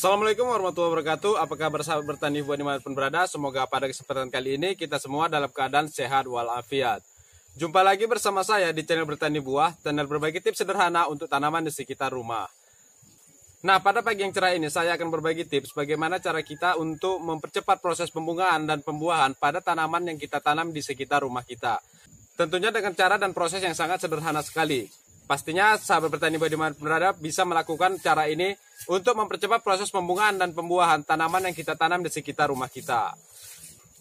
Assalamualaikum warahmatullahi wabarakatuh. Apa kabar sahabat bertani buah dimanapun berada? Semoga pada kesempatan kali ini kita semua dalam keadaan sehat walafiat. Jumpa lagi bersama saya di channel Bertani Buah, channel berbagi tips sederhana untuk tanaman di sekitar rumah. Nah, pada pagi yang cerah ini saya akan berbagi tips bagaimana cara kita untuk mempercepat proses pembungaan dan pembuahan pada tanaman yang kita tanam di sekitar rumah kita. Tentunya dengan cara dan proses yang sangat sederhana sekali. Pastinya sahabat bertani buah dimanapun berada bisa melakukan cara ini untuk mempercepat proses pembungaan dan pembuahan tanaman yang kita tanam di sekitar rumah kita.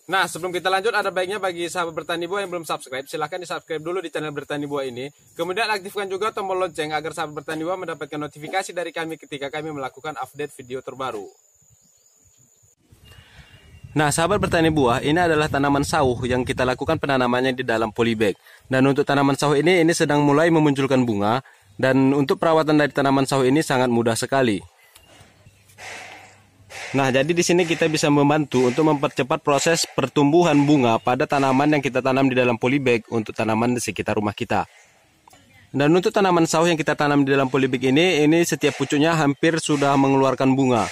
Nah, sebelum kita lanjut, ada baiknya bagi sahabat bertani buah yang belum subscribe, silahkan di subscribe dulu di channel Bertani Buah ini. Kemudian aktifkan juga tombol lonceng agar sahabat bertani buah mendapatkan notifikasi dari kami ketika kami melakukan update video terbaru. Nah, sahabat bertani buah, ini adalah tanaman sawo yang kita lakukan penanamannya di dalam polybag. Dan untuk tanaman sawo ini sedang mulai memunculkan bunga. Dan untuk perawatan dari tanaman sawo ini sangat mudah sekali. Nah, jadi di sini kita bisa membantu untuk mempercepat proses pertumbuhan bunga pada tanaman yang kita tanam di dalam polybag untuk tanaman di sekitar rumah kita. Dan untuk tanaman sawo yang kita tanam di dalam polybag ini setiap pucuknya hampir sudah mengeluarkan bunga.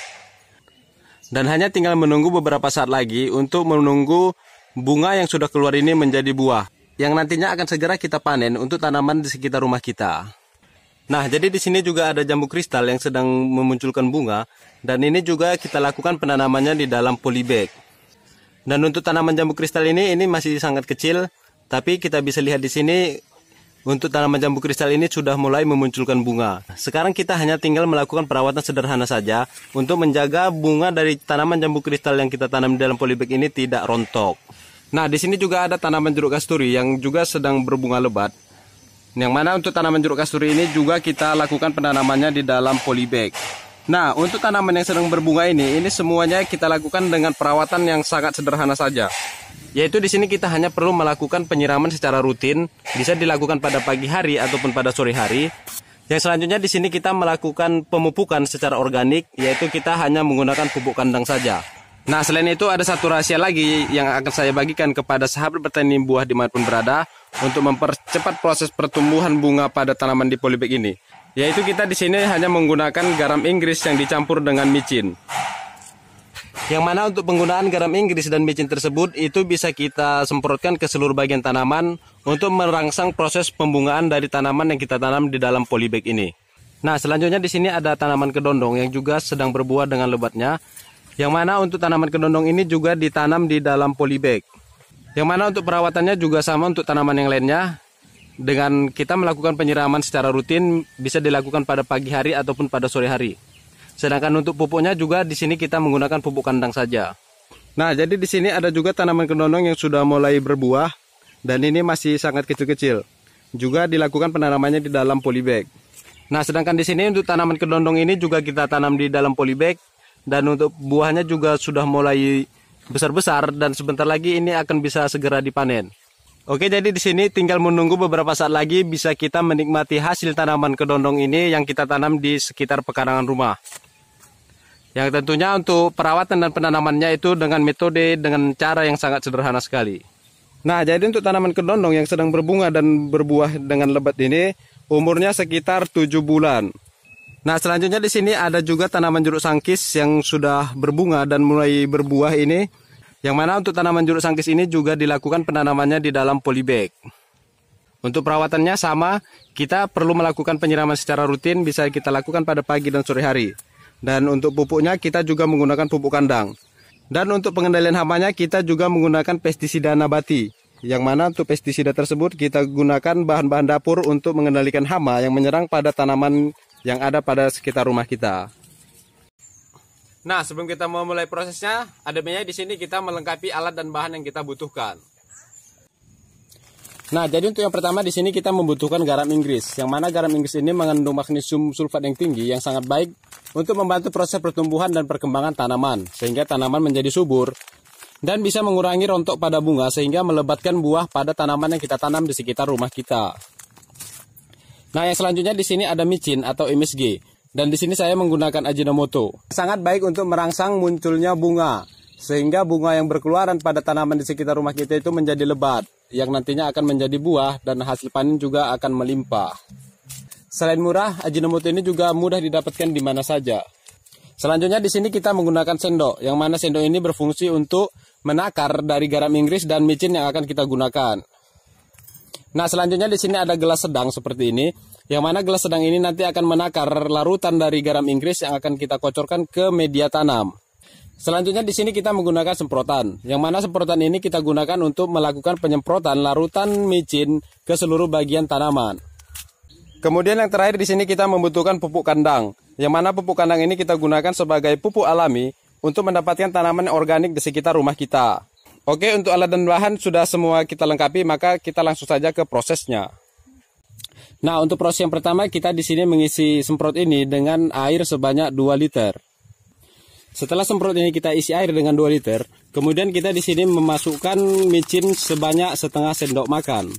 Dan hanya tinggal menunggu beberapa saat lagi untuk menunggu bunga yang sudah keluar ini menjadi buah, yang nantinya akan segera kita panen untuk tanaman di sekitar rumah kita. Nah, jadi di sini juga ada jambu kristal yang sedang memunculkan bunga, dan ini juga kita lakukan penanamannya di dalam polybag. Dan untuk tanaman jambu kristal ini masih sangat kecil, tapi kita bisa lihat di sini untuk tanaman jambu kristal ini sudah mulai memunculkan bunga. Sekarang kita hanya tinggal melakukan perawatan sederhana saja untuk menjaga bunga dari tanaman jambu kristal yang kita tanam di dalam polybag ini tidak rontok. Nah, di sini juga ada tanaman jeruk kasturi yang juga sedang berbunga lebat. Yang mana untuk tanaman jeruk kasturi ini juga kita lakukan penanamannya di dalam polybag. Nah, untuk tanaman yang sedang berbunga ini semuanya kita lakukan dengan perawatan yang sangat sederhana saja. Yaitu di sini kita hanya perlu melakukan penyiraman secara rutin, bisa dilakukan pada pagi hari ataupun pada sore hari. Yang selanjutnya di sini kita melakukan pemupukan secara organik, yaitu kita hanya menggunakan pupuk kandang saja. Nah, selain itu ada satu rahasia lagi yang akan saya bagikan kepada sahabat bertani buah dimanapun berada untuk mempercepat proses pertumbuhan bunga pada tanaman di polybag ini. Yaitu kita di sini hanya menggunakan garam Inggris yang dicampur dengan micin. Yang mana untuk penggunaan garam Inggris dan micin tersebut itu bisa kita semprotkan ke seluruh bagian tanaman untuk merangsang proses pembungaan dari tanaman yang kita tanam di dalam polybag ini. Nah, selanjutnya di sini ada tanaman kedondong yang juga sedang berbuah dengan lebatnya. Yang mana untuk tanaman kedondong ini juga ditanam di dalam polybag. Yang mana untuk perawatannya juga sama untuk tanaman yang lainnya. Dengan kita melakukan penyiraman secara rutin bisa dilakukan pada pagi hari ataupun pada sore hari. Sedangkan untuk pupuknya juga di sini kita menggunakan pupuk kandang saja. Nah, jadi di sini ada juga tanaman kedondong yang sudah mulai berbuah dan ini masih sangat kecil-kecil. Juga dilakukan penanamannya di dalam polybag. Nah, sedangkan di sini untuk tanaman kedondong ini juga kita tanam di dalam polybag dan untuk buahnya juga sudah mulai besar-besar dan sebentar lagi ini akan bisa segera dipanen. Oke, jadi di sini tinggal menunggu beberapa saat lagi bisa kita menikmati hasil tanaman kedondong ini yang kita tanam di sekitar pekarangan rumah. Yang tentunya untuk perawatan dan penanamannya itu dengan metode dengan cara yang sangat sederhana sekali. Nah, jadi untuk tanaman kedondong yang sedang berbunga dan berbuah dengan lebat ini umurnya sekitar 7 bulan. Nah, selanjutnya di sini ada juga tanaman jeruk sangkis yang sudah berbunga dan mulai berbuah ini. Yang mana untuk tanaman jeruk sangkis ini juga dilakukan penanamannya di dalam polybag. Untuk perawatannya sama, kita perlu melakukan penyiraman secara rutin bisa kita lakukan pada pagi dan sore hari. Dan untuk pupuknya kita juga menggunakan pupuk kandang. Dan untuk pengendalian hamanya kita juga menggunakan pestisida nabati. Yang mana untuk pestisida tersebut kita gunakan bahan-bahan dapur untuk mengendalikan hama yang menyerang pada tanaman yang ada pada sekitar rumah kita. Nah, sebelum kita memulai prosesnya, ada baiknya di sini kita melengkapi alat dan bahan yang kita butuhkan. Nah, jadi untuk yang pertama di sini kita membutuhkan garam Inggris. Yang mana garam Inggris ini mengandung magnesium sulfat yang tinggi yang sangat baik untuk membantu proses pertumbuhan dan perkembangan tanaman sehingga tanaman menjadi subur dan bisa mengurangi rontok pada bunga sehingga melebatkan buah pada tanaman yang kita tanam di sekitar rumah kita. Nah, yang selanjutnya di sini ada micin atau MSG. Dan di sini saya menggunakan Ajinomoto. Sangat baik untuk merangsang munculnya bunga. Sehingga bunga yang berkeluaran pada tanaman di sekitar rumah kita itu menjadi lebat. Yang nantinya akan menjadi buah dan hasil panen juga akan melimpah. Selain murah, Ajinomoto ini juga mudah didapatkan di mana saja. Selanjutnya di sini kita menggunakan sendok, yang mana sendok ini berfungsi untuk menakar dari garam Inggris dan micin yang akan kita gunakan. Nah, selanjutnya di sini ada gelas sedang seperti ini, yang mana gelas sedang ini nanti akan menakar larutan dari garam Inggris yang akan kita kocorkan ke media tanam. Selanjutnya di sini kita menggunakan semprotan, yang mana semprotan ini kita gunakan untuk melakukan penyemprotan larutan micin ke seluruh bagian tanaman. Kemudian yang terakhir di sini kita membutuhkan pupuk kandang, yang mana pupuk kandang ini kita gunakan sebagai pupuk alami untuk mendapatkan tanaman organik di sekitar rumah kita. Oke, untuk alat dan bahan sudah semua kita lengkapi, maka kita langsung saja ke prosesnya. Nah, untuk proses yang pertama kita di sini mengisi semprot ini dengan air sebanyak 2 liter. Setelah semprot ini kita isi air dengan 2 liter, kemudian kita di sini memasukkan micin sebanyak setengah sendok makan.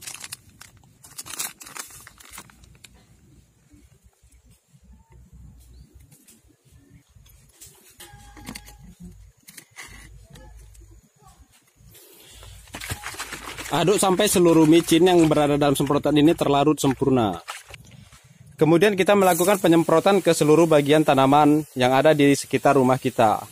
Aduk sampai seluruh micin yang berada dalam semprotan ini terlarut sempurna. Kemudian kita melakukan penyemprotan ke seluruh bagian tanaman yang ada di sekitar rumah kita.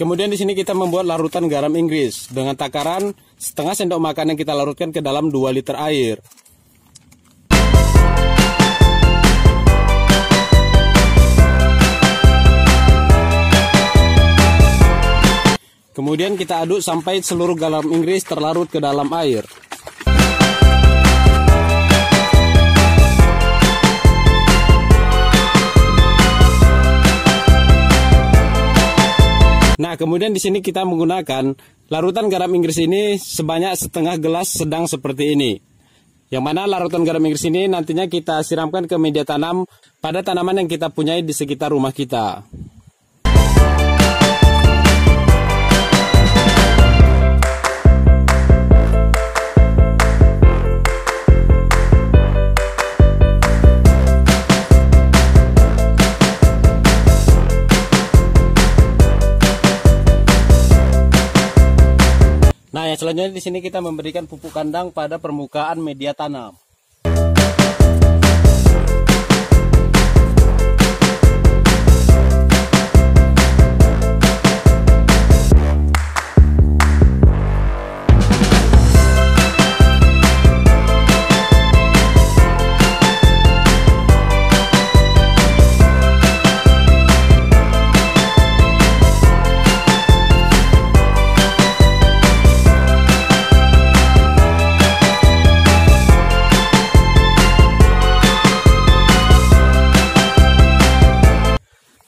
Kemudian di sini kita membuat larutan garam Inggris dengan takaran setengah sendok makan yang kita larutkan ke dalam 2 liter air. Kemudian kita aduk sampai seluruh garam Inggris terlarut ke dalam air. Nah, kemudian di sini kita menggunakan larutan garam Inggris ini sebanyak setengah gelas sedang seperti ini. Yang mana larutan garam Inggris ini nantinya kita siramkan ke media tanam pada tanaman yang kita punyai di sekitar rumah kita. Nah, yang selanjutnya di sini kita memberikan pupuk kandang pada permukaan media tanam.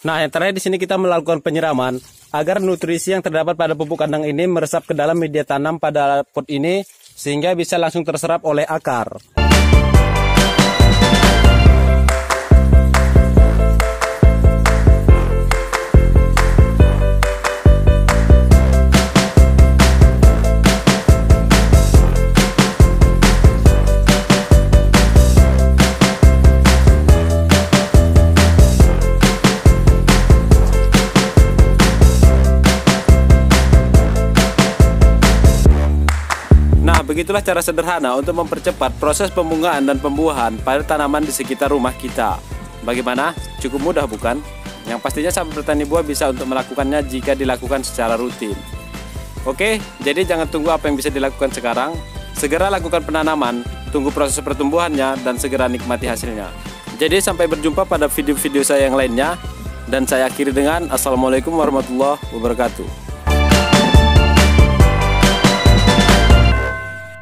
Nah, yang terakhir di sini kita melakukan penyiraman agar nutrisi yang terdapat pada pupuk kandang ini meresap ke dalam media tanam pada pot ini sehingga bisa langsung terserap oleh akar. Begitulah cara sederhana untuk mempercepat proses pembungaan dan pembuahan pada tanaman di sekitar rumah kita. Bagaimana? Cukup mudah bukan? Yang pastinya sahabat bertani buah bisa untuk melakukannya jika dilakukan secara rutin. Oke, jadi jangan tunggu apa yang bisa dilakukan sekarang. Segera lakukan penanaman, tunggu proses pertumbuhannya, dan segera nikmati hasilnya. Jadi sampai berjumpa pada video-video saya yang lainnya. Dan saya akhiri dengan Assalamualaikum warahmatullahi wabarakatuh.